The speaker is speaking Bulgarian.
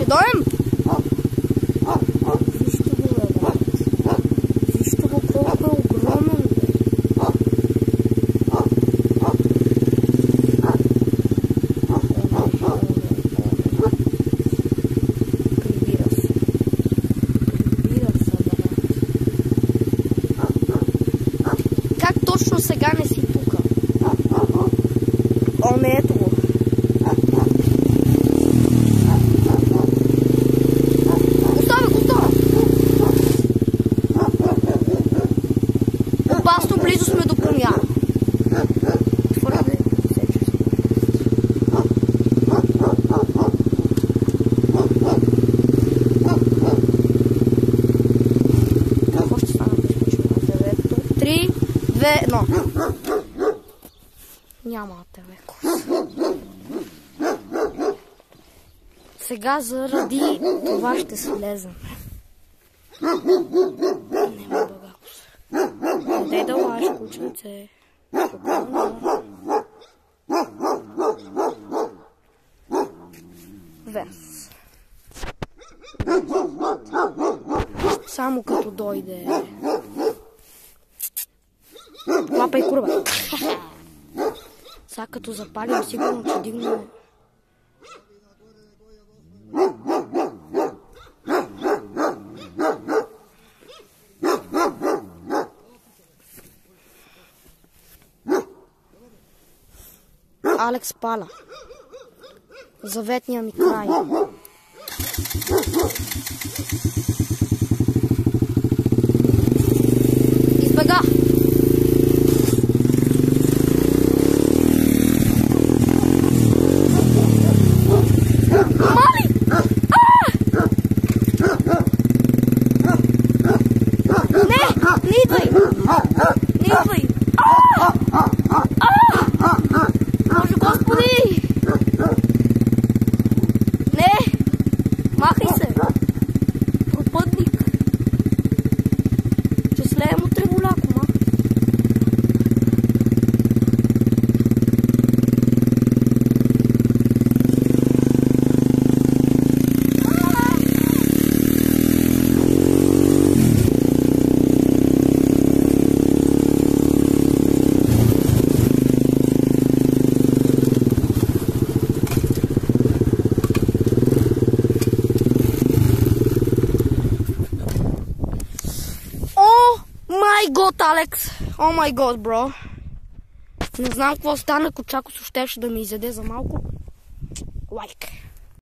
Ще дойдем? Вижте го, колко е огромен. Как точно сега не си тука? О, не, ето го. Опасно близо сме до промяна. Твърде какво ще стане да изключим на девето? 3, 2, 1. Няма телеко. Сега заради това ще слезем. Нема багакос. Не да лаеш, кученце. Верс. Само като дойде. Лапай курва. Сега като запалим, сигурно ще дигне. Алекс пала. Заветния ми край. Избега! Мали! Не идвай! Не идвай! Боже Господи! Не! Махай се! Пропъдник! Ще слеем от револяко, ма! год, Алекс! О май год, бро! Не знам какво стана, ако Чакос щеше да ми изяде за малко. Лайк!